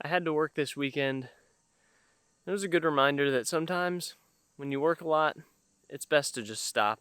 I had to work this weekend. It was a good reminder that sometimes when you work a lot, it's best to just stop.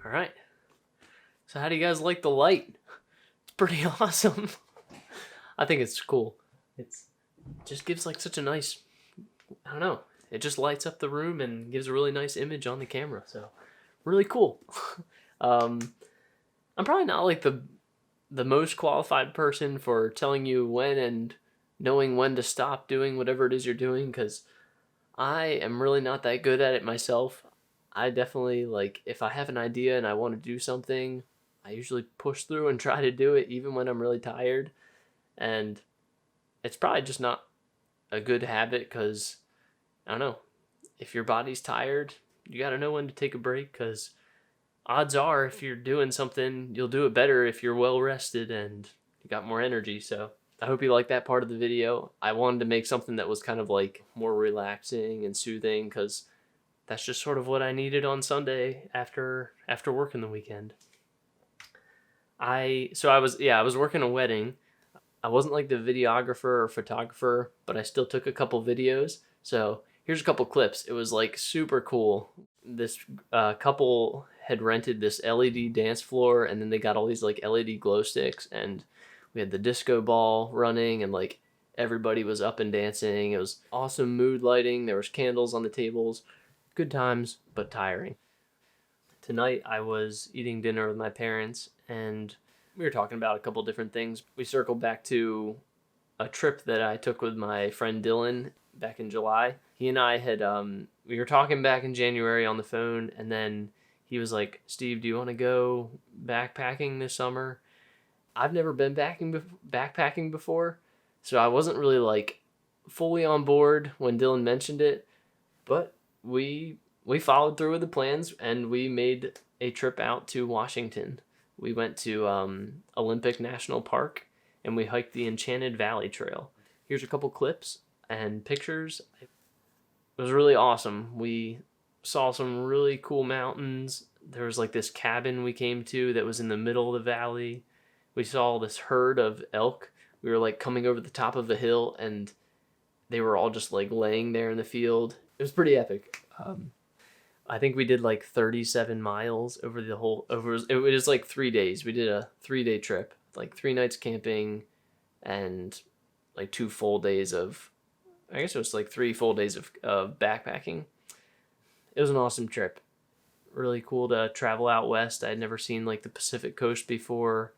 All right. So how do you guys like the light? It's pretty awesome. I think it's cool. It just gives like such a nice, I don't know. It just lights up the room and gives a really nice image on the camera. So really cool. I'm probably not like the most qualified person for telling you when and knowing when to stop doing whatever it is you're doing, because I am really not that good at it myself. I definitely, like, if I have an idea and I want to do something, I usually push through and try to do it even when I'm really tired. And it's probably just not a good habit because, I don't know, if your body's tired, you got to know when to take a break, because odds are if you're doing something, you'll do it better if you're well rested and you got more energy. So I hope you like that part of the video. I wanted to make something that was kind of like more relaxing and soothing, because that's just sort of what I needed on Sunday after working the weekend. I was working a wedding. I wasn't like the videographer or photographer, but I still took a couple videos. So here's a couple clips. It was like super cool. This couple had rented this LED dance floor, and then they got all these like LED glow sticks, and we had the disco ball running, and like everybody was up and dancing. It was awesome mood lighting. There was candles on the tables. Good times, but tiring. Tonight I was eating dinner with my parents, and we were talking about a couple different things. We circled back to a trip that I took with my friend Dylan back in July. He and I had we were talking back in January on the phone, and then he was like, "Steve, do you want to go backpacking this summer?" I've never been backpacking before, so I wasn't really like fully on board when Dylan mentioned it, but we followed through with the plans, and we made a trip out to Washington. We went to Olympic National Park, and we hiked the Enchanted Valley Trail. Here's a couple clips and pictures. It was really awesome. We saw some really cool mountains. There was like this cabin we came to that was in the middle of the valley. We saw this herd of elk. We were like coming over the top of a hill, and they were all just like laying there in the field. It was pretty epic. I think we did like 37 miles over it was like 3 days. We did a 3-day trip, like 3 nights camping and like 2 full days of, I guess it was like 3 full days of backpacking. It was an awesome trip. Really cool to travel out west. I had never seen like the Pacific Coast before,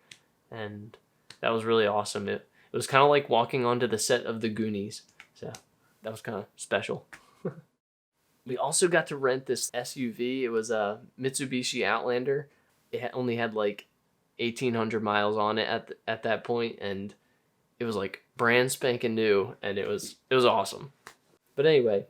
and that was really awesome. It was kind of like walking onto the set of The Goonies. So that was kind of special. We also got to rent this SUV. It was a Mitsubishi Outlander. It only had like 1,800 miles on it at that point, and it was like brand spanking new, and it was awesome. But anyway,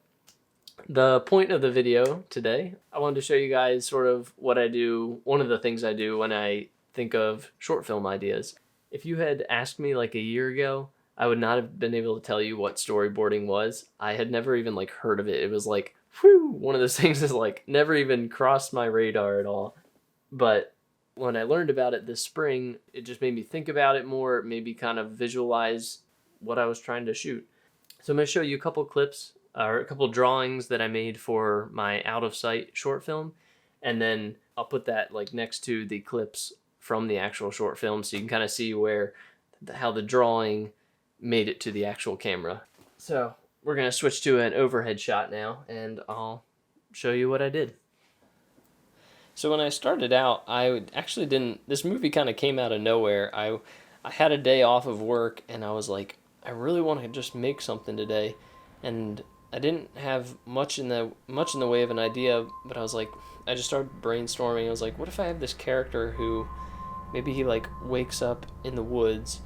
the point of the video today, I wanted to show you guys sort of what I do, one of the things I do when I think of short film ideas. If you had asked me like a year ago, I would not have been able to tell you what storyboarding was. I had never even like heard of it. It was like, whew, one of those things is like never even crossed my radar at all. But when I learned about it this spring, it just made me think about it more. It made me kind of visualize what I was trying to shoot. So I'm going to show you a couple clips or a couple drawings that I made for my out of sight short film, and then I'll put that like next to the clips from the actual short film, so you can kind of see how the drawing made it to the actual camera. So we're gonna switch to an overhead shot now, and I'll show you what I did. So when I started out, I actually didn't, this movie kind of came out of nowhere. I had a day off of work, and I was like, I really want to just make something today, and I didn't have much in the way of an idea, but I was like, I just started brainstorming. I was like, what if I have this character who maybe he like wakes up in the woods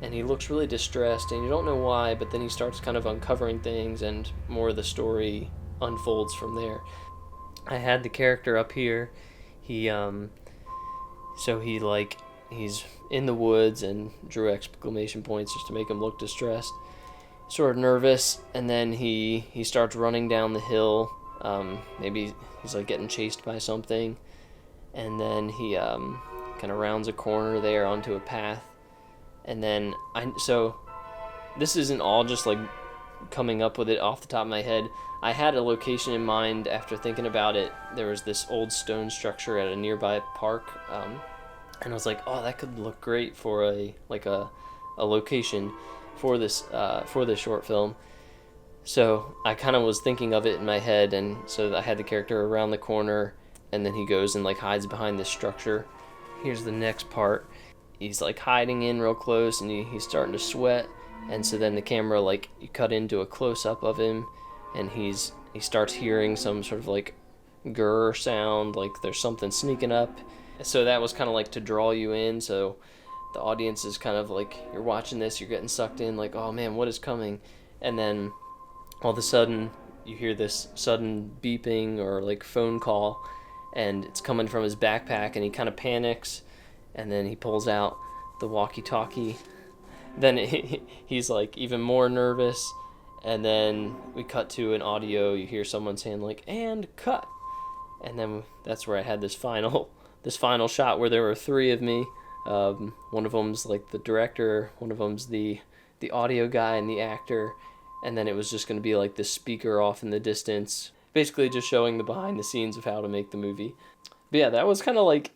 and he looks really distressed and you don't know why, but then he starts kind of uncovering things and more of the story unfolds from there. I had the character up here. He's in the woods and drew exclamation points just to make him look distressed, sort of nervous, and then he starts running down the hill. Maybe he's like getting chased by something, and then he kind of rounds a corner there onto a path, and then so this isn't all just like coming up with it off the top of my head. I had a location in mind after thinking about it. There was this old stone structure at a nearby park, and I was like, oh, that could look great for a location for this short film. So I kind of was thinking of it in my head, and so I had the character around the corner, and then he goes and like hides behind this structure. Here's the next part. He's like hiding in real close, and he's starting to sweat, and so then the camera, like, you cut into a close-up of him, and he starts hearing some sort of like grr sound, like there's something sneaking up. So that was kind of like to draw you in, so the audience is kind of like, you're watching this, you're getting sucked in, like, oh man, what is coming? And then all of a sudden you hear this sudden beeping or like phone call, and it's coming from his backpack, and he kind of panics, and then he pulls out the walkie-talkie. Then he's like even more nervous, and then we cut to an audio. You hear someone saying like, and cut, and then that's where I had this final shot where there were three of me. One of them's like the director, one of them's the audio guy and the actor, and then it was just going to be like the speaker off in the distance, basically just showing the behind the scenes of how to make the movie. But yeah, that was kind of like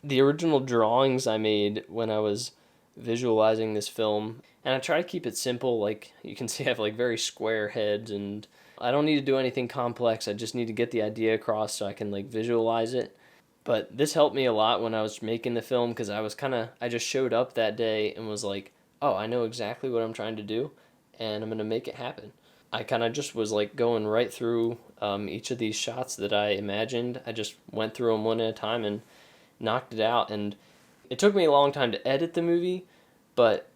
the original drawings I made when I was visualizing this film, and I try to keep it simple. Like you can see, I have like very square heads, and I don't need to do anything complex. I just need to get the idea across so I can like visualize it. But this helped me a lot when I was making the film, because I just showed up that day and was like, oh, I know exactly what I'm trying to do, and I'm gonna make it happen. I kind of just was like going right through each of these shots that I imagined. I just went through them one at a time and knocked it out, and it took me a long time to edit the movie, but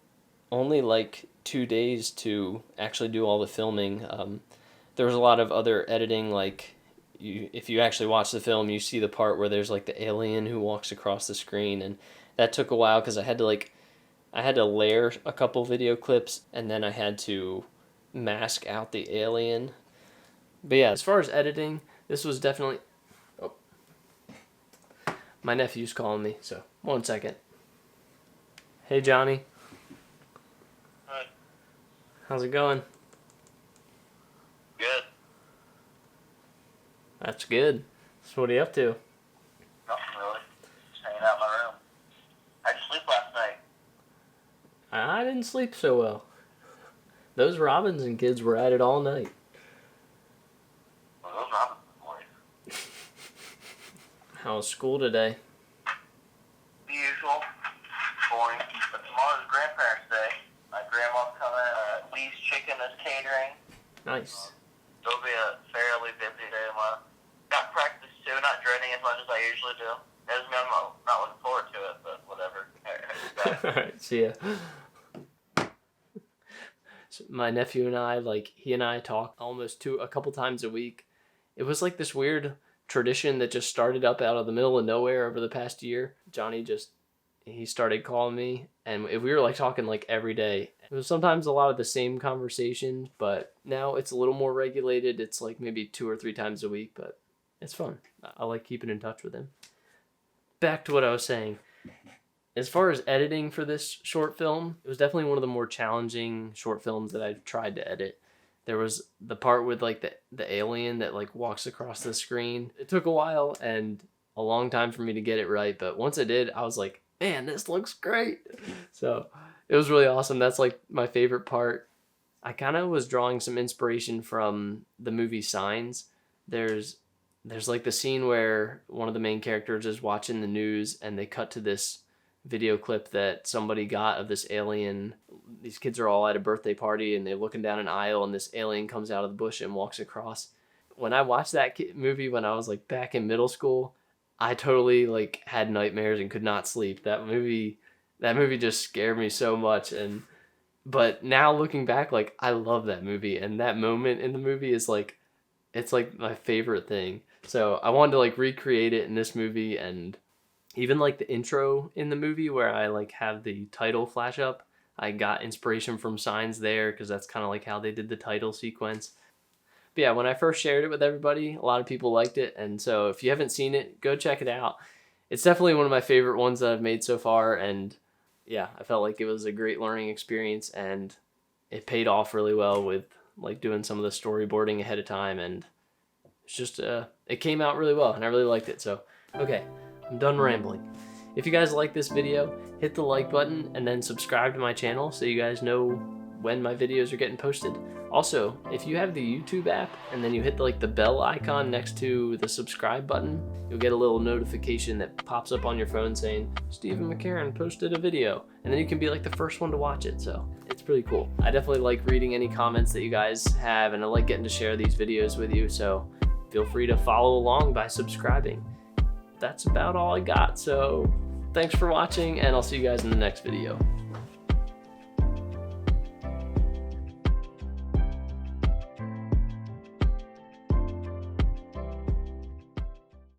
only like 2 days to actually do all the filming. There was a lot of other editing, like if you actually watch the film, you see the part where there's like the alien who walks across the screen, and that took a while because I had to layer a couple video clips, and then I had to mask out the alien. But yeah, as far as editing, this was definitely... Oh. My nephew's calling me, so 1 second. Hey, Johnny. Hi. How's it going? Good. That's good. So what are you up to? Nothing really. Just hanging out in my room. How'd you sleep last night? I didn't sleep so well. Those Robinson kids were at it all night. Well, those Robinson boys. How was school today? The usual. Boring. But tomorrow's grandparents' day. My grandma's coming. Lee's Chicken is catering. Nice. It'll be a fairly busy day tomorrow. Got practice too, not dreading as much as I usually do. Doesn't mean I'm not looking forward to it, but whatever. Alright, see ya. So my nephew and I, like, he and I talk almost a couple times a week. It was like this weird tradition that just started up out of the middle of nowhere over the past year. Johnny he started calling me, and we were like talking like every day. It was sometimes a lot of the same conversation, but now it's a little more regulated. It's like maybe 2 or 3 times a week, but it's fun. I like keeping in touch with him. Back to what I was saying. As far as editing for this short film, it was definitely one of the more challenging short films that I've tried to edit. There was the part with like the alien that like walks across the screen. It took a while and a long time for me to get it right, but once I did, I was like, man, this looks great. So It was really awesome. That's like my favorite part. I kind of was drawing some inspiration from the movie Signs. There's there's like the scene where one of the main characters is watching the news and they cut to this video clip that somebody got of this alien. These kids are all at a birthday party and they're looking down an aisle and this alien comes out of the bush and walks across. When I watched that movie when I was like back in middle school, I totally like had nightmares and could not sleep. That movie just scared me so much. And but now looking back, like I love that movie, and that moment in the movie is like it's like my favorite thing. So I wanted to like recreate it in this movie, and even like the intro in the movie where I like have the title flash up, I got inspiration from Signs there because that's kind of like how they did the title sequence. But yeah, when I first shared it with everybody, a lot of people liked it, and so if you haven't seen it, go check it out. It's definitely one of my favorite ones that I've made so far, and yeah, I felt like it was a great learning experience, and it paid off really well with like doing some of the storyboarding ahead of time, and it's just it came out really well, and I really liked it. So okay, I'm done rambling. If you guys like this video, hit the like button and then subscribe to my channel so you guys know when my videos are getting posted. Also, if you have the YouTube app and then you hit the bell icon next to the subscribe button, you'll get a little notification that pops up on your phone saying, Stephen McCarron posted a video. And then you can be like the first one to watch it, so it's pretty cool. I definitely like reading any comments that you guys have, and I like getting to share these videos with you, so feel free to follow along by subscribing. That's about all I got, so thanks for watching, and I'll see you guys in the next video.